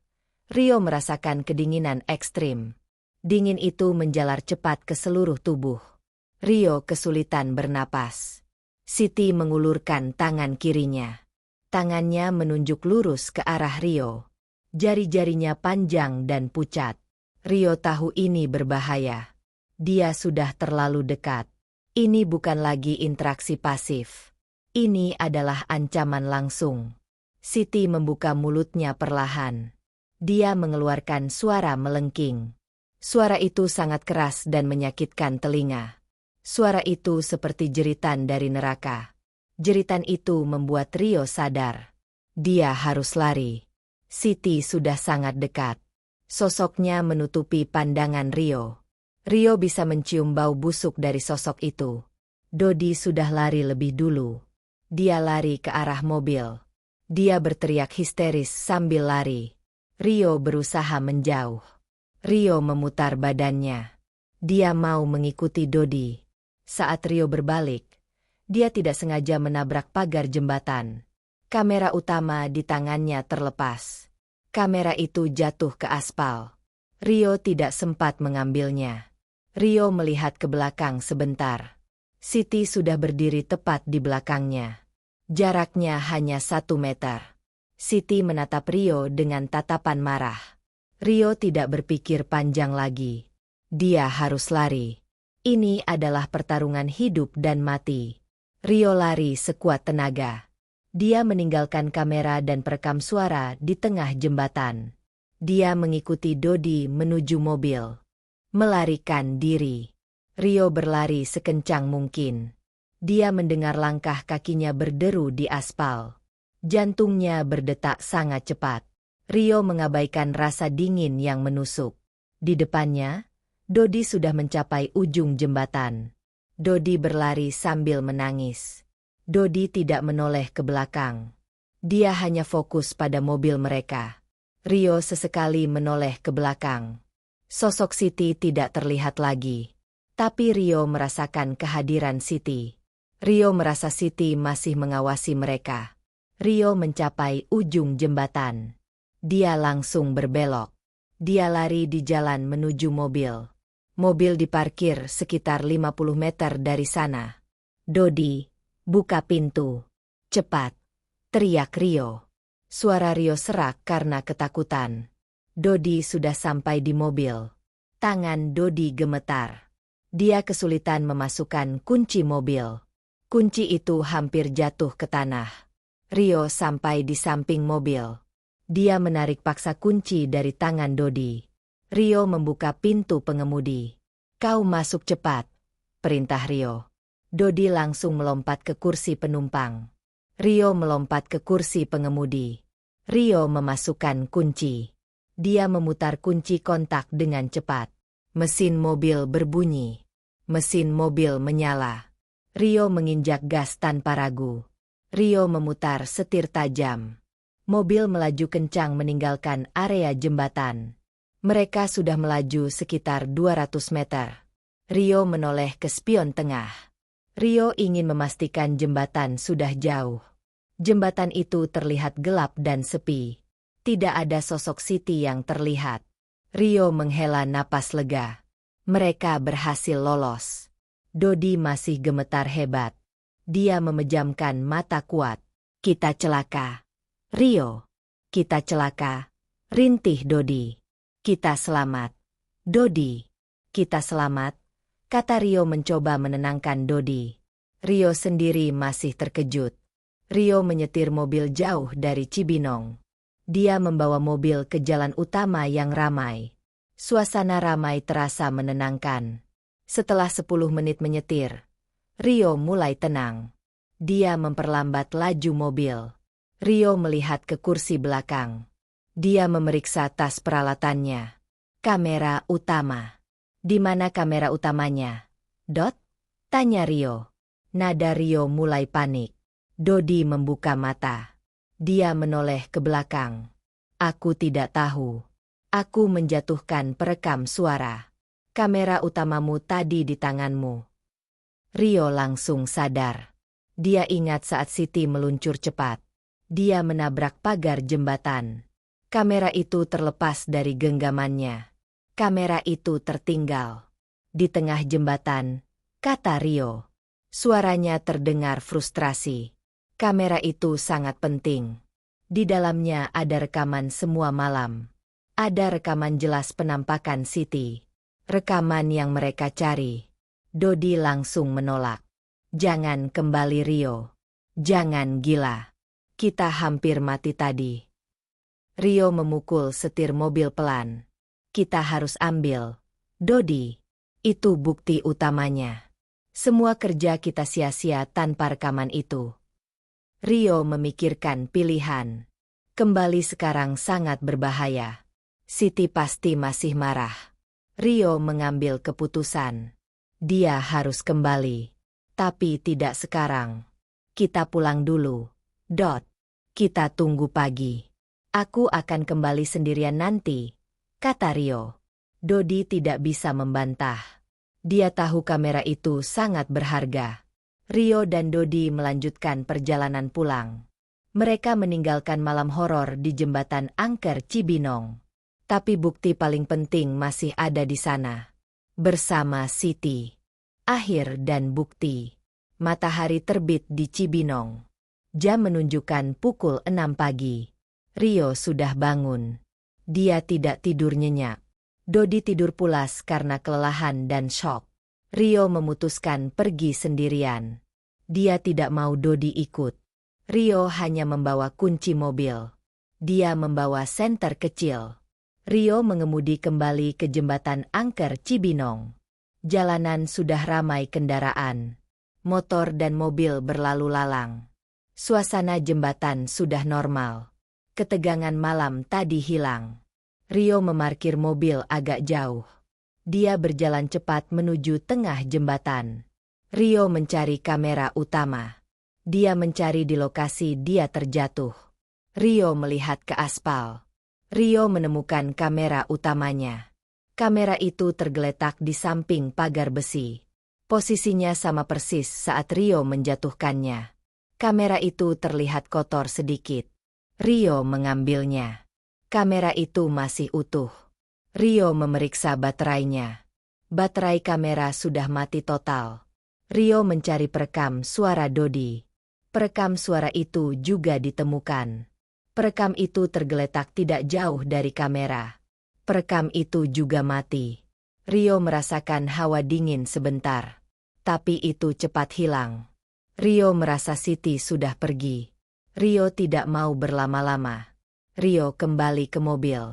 Rio merasakan kedinginan ekstrim. Dingin itu menjalar cepat ke seluruh tubuh. Rio kesulitan bernapas. Siti mengulurkan tangan kirinya. Tangannya menunjuk lurus ke arah Rio. Jari-jarinya panjang dan pucat. Rio tahu ini berbahaya. Dia sudah terlalu dekat. Ini bukan lagi interaksi pasif. Ini adalah ancaman langsung. Siti membuka mulutnya perlahan. Dia mengeluarkan suara melengking. Suara itu sangat keras dan menyakitkan telinga. Suara itu seperti jeritan dari neraka. Jeritan itu membuat Rio sadar. Dia harus lari. Siti sudah sangat dekat. Sosoknya menutupi pandangan Rio. Rio bisa mencium bau busuk dari sosok itu. Dodi sudah lari lebih dulu. Dia lari ke arah mobil. Dia berteriak histeris sambil lari. Rio berusaha menjauh. Rio memutar badannya. Dia mau mengikuti Dodi. Saat Rio berbalik, dia tidak sengaja menabrak pagar jembatan. Kamera utama di tangannya terlepas. Kamera itu jatuh ke aspal. Rio tidak sempat mengambilnya. Rio melihat ke belakang sebentar. Siti sudah berdiri tepat di belakangnya. Jaraknya hanya 1 meter. Siti menatap Rio dengan tatapan marah. Rio tidak berpikir panjang lagi. Dia harus lari. Ini adalah pertarungan hidup dan mati. Rio lari sekuat tenaga. Dia meninggalkan kamera dan perekam suara di tengah jembatan. Dia mengikuti Dodi menuju mobil. Melarikan diri. Rio berlari sekencang mungkin. Dia mendengar langkah kakinya berderu di aspal. Jantungnya berdetak sangat cepat. Rio mengabaikan rasa dingin yang menusuk. Di depannya, Dodi sudah mencapai ujung jembatan. Dodi berlari sambil menangis. Dodi tidak menoleh ke belakang. Dia hanya fokus pada mobil mereka. Rio sesekali menoleh ke belakang. Sosok Siti tidak terlihat lagi. Tapi Rio merasakan kehadiran Siti. Rio merasa Siti masih mengawasi mereka. Rio mencapai ujung jembatan. Dia langsung berbelok. Dia lari di jalan menuju mobil. Mobil diparkir sekitar 50 meter dari sana. Dodi, buka pintu. Cepat, teriak Rio. Suara Rio serak karena ketakutan. Dodi sudah sampai di mobil. Tangan Dodi gemetar. Dia kesulitan memasukkan kunci mobil. Kunci itu hampir jatuh ke tanah. Rio sampai di samping mobil. Dia menarik paksa kunci dari tangan Dodi. Rio membuka pintu pengemudi. Kau masuk cepat, perintah Rio. Dodi langsung melompat ke kursi penumpang. Rio melompat ke kursi pengemudi. Rio memasukkan kunci. Dia memutar kunci kontak dengan cepat. Mesin mobil berbunyi. Mesin mobil menyala. Rio menginjak gas tanpa ragu. Rio memutar setir tajam. Mobil melaju kencang meninggalkan area jembatan. Mereka sudah melaju sekitar 200 meter. Rio menoleh ke spion tengah. Rio ingin memastikan jembatan sudah jauh. Jembatan itu terlihat gelap dan sepi. Tidak ada sosok Siti yang terlihat. Rio menghela napas lega. Mereka berhasil lolos. Dodi masih gemetar hebat. Dia memejamkan mata kuat. Kita celaka. Rio. Kita celaka. Rintih Dodi. Kita selamat. Dodi. Kita selamat. Kata Rio mencoba menenangkan Dodi. Rio sendiri masih terkejut. Rio menyetir mobil jauh dari Cibinong. Dia membawa mobil ke jalan utama yang ramai. Suasana ramai terasa menenangkan. Setelah 10 menit menyetir, Rio mulai tenang. Dia memperlambat laju mobil. Rio melihat ke kursi belakang. Dia memeriksa tas peralatannya. Kamera utama. Di mana kamera utamanya? Dot? Tanya Rio. Nada Rio mulai panik. Dodi membuka mata. Dia menoleh ke belakang. Aku tidak tahu. Aku menjatuhkan perekam suara. Kamera utamamu tadi di tanganmu. Rio langsung sadar. Dia ingat saat Siti meluncur cepat. Dia menabrak pagar jembatan. Kamera itu terlepas dari genggamannya. Kamera itu tertinggal. Di tengah jembatan, kata Rio. Suaranya terdengar frustrasi. Kamera itu sangat penting. Di dalamnya ada rekaman semua malam. Ada rekaman jelas penampakan Siti. Rekaman yang mereka cari. Dodi langsung menolak. Jangan kembali Rio. Jangan gila. Kita hampir mati tadi. Rio memukul setir mobil pelan. Kita harus ambil. Dodi. Itu bukti utamanya. Semua kerja kita sia-sia tanpa rekaman itu. Rio memikirkan pilihan. Kembali sekarang sangat berbahaya. Siti pasti masih marah. Rio mengambil keputusan. Dia harus kembali. Tapi tidak sekarang. Kita pulang dulu. Kita tunggu pagi. Aku akan kembali sendirian nanti, kata Rio. Dodi tidak bisa membantah. Dia tahu kamera itu sangat berharga. Rio dan Dodi melanjutkan perjalanan pulang. Mereka meninggalkan malam horor di jembatan Angker Cibinong. Tapi bukti paling penting masih ada di sana. Bersama Siti. Akhir dan bukti. Matahari terbit di Cibinong. Jam menunjukkan pukul 6 pagi. Rio sudah bangun. Dia tidak tidur nyenyak. Dodi tidur pulas karena kelelahan dan shock. Rio memutuskan pergi sendirian. Dia tidak mau Dodi ikut. Rio hanya membawa kunci mobil. Dia membawa senter kecil. Rio mengemudi kembali ke jembatan Angker Cibinong. Jalanan sudah ramai kendaraan. Motor dan mobil berlalu lalang. Suasana jembatan sudah normal. Ketegangan malam tadi hilang. Rio memarkir mobil agak jauh. Dia berjalan cepat menuju tengah jembatan. Rio mencari kamera utama. Dia mencari di lokasi dia terjatuh. Rio melihat ke aspal. Rio menemukan kamera utamanya. Kamera itu tergeletak di samping pagar besi. Posisinya sama persis saat Rio menjatuhkannya. Kamera itu terlihat kotor sedikit. Rio mengambilnya. Kamera itu masih utuh. Rio memeriksa baterainya. Baterai kamera sudah mati total. Rio mencari perekam suara Dodi. Perekam suara itu juga ditemukan. Perekam itu tergeletak tidak jauh dari kamera. Perekam itu juga mati. Rio merasakan hawa dingin sebentar. Tapi itu cepat hilang. Rio merasa Siti sudah pergi. Rio tidak mau berlama-lama. Rio kembali ke mobil.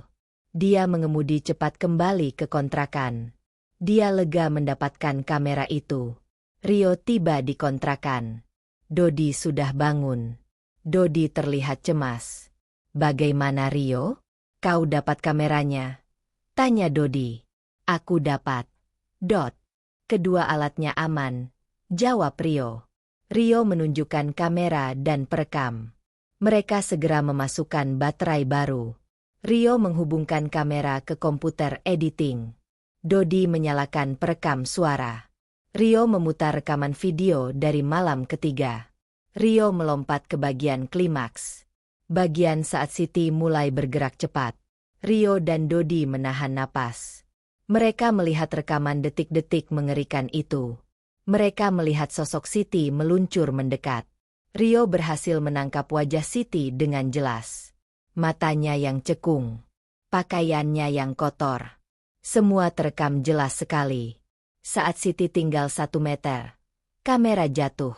Dia mengemudi cepat kembali ke kontrakan. Dia lega mendapatkan kamera itu. Rio tiba di kontrakan. Dodi sudah bangun. Dodi terlihat cemas. Bagaimana Rio? Kau dapat kameranya? Tanya Dodi. Aku dapat. Kedua alatnya aman. Jawab Rio. Rio menunjukkan kamera dan perekam. Mereka segera memasukkan baterai baru. Rio menghubungkan kamera ke komputer editing. Dodi menyalakan perekam suara. Rio memutar rekaman video dari malam ketiga. Rio melompat ke bagian klimaks. Bagian saat Siti mulai bergerak cepat. Rio dan Dodi menahan napas. Mereka melihat rekaman detik-detik mengerikan itu. Mereka melihat sosok Siti meluncur mendekat. Rio berhasil menangkap wajah Siti dengan jelas. Matanya yang cekung. Pakaiannya yang kotor. Semua terekam jelas sekali. Saat Siti tinggal 1 meter. Kamera jatuh.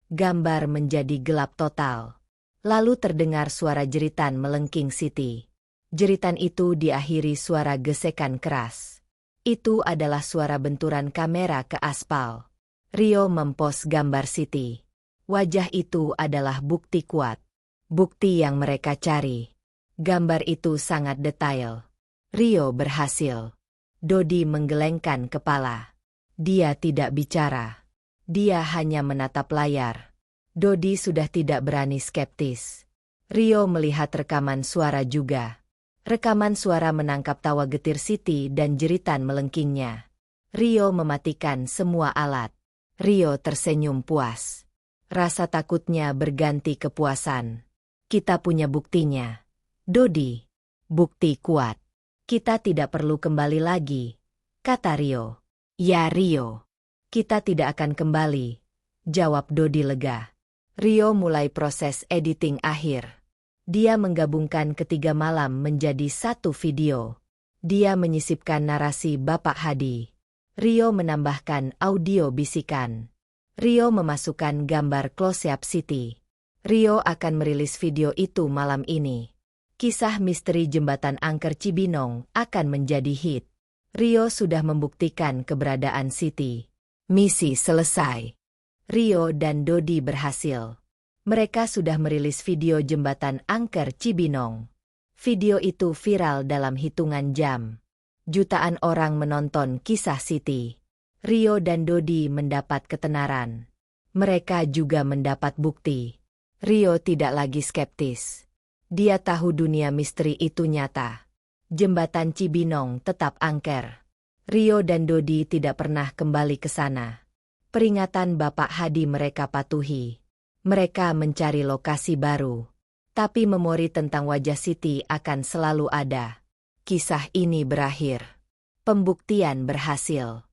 Gambar menjadi gelap total. Lalu terdengar suara jeritan melengking Siti. Jeritan itu diakhiri suara gesekan keras. Itu adalah suara benturan kamera ke aspal. Rio mempos gambar Siti. Wajah itu adalah bukti kuat. Bukti yang mereka cari. Gambar itu sangat detail. Rio berhasil. Dodi menggelengkan kepala. Dia tidak bicara. Dia hanya menatap layar. Dodi sudah tidak berani skeptis. Rio melihat rekaman suara juga. Rekaman suara menangkap tawa getir Siti dan jeritan melengkingnya. Rio mematikan semua alat. Rio tersenyum puas. Rasa takutnya berganti kepuasan. Kita punya buktinya. Dodi. Bukti kuat. Kita tidak perlu kembali lagi, kata Rio. Ya Rio. Kita tidak akan kembali, jawab Dodi lega. Rio mulai proses editing akhir. Dia menggabungkan ketiga malam menjadi satu video. Dia menyisipkan narasi Bapak Hadi. Rio menambahkan audio bisikan. Rio memasukkan gambar close-up Siti. Rio akan merilis video itu malam ini. Kisah misteri Jembatan Angker Cibinong akan menjadi hit. Rio sudah membuktikan keberadaan Siti. Misi selesai. Rio dan Dodi berhasil. Mereka sudah merilis video Jembatan Angker Cibinong. Video itu viral dalam hitungan jam. Jutaan orang menonton kisah Siti. Rio dan Dodi mendapat ketenaran. Mereka juga mendapat bukti. Rio tidak lagi skeptis. Dia tahu dunia misteri itu nyata. Jembatan Cibinong tetap angker. Rio dan Dodi tidak pernah kembali ke sana. Peringatan Bapak Hadi mereka patuhi. Mereka mencari lokasi baru. Tapi memori tentang wajah Siti akan selalu ada. Kisah ini berakhir. Pembuktian berhasil.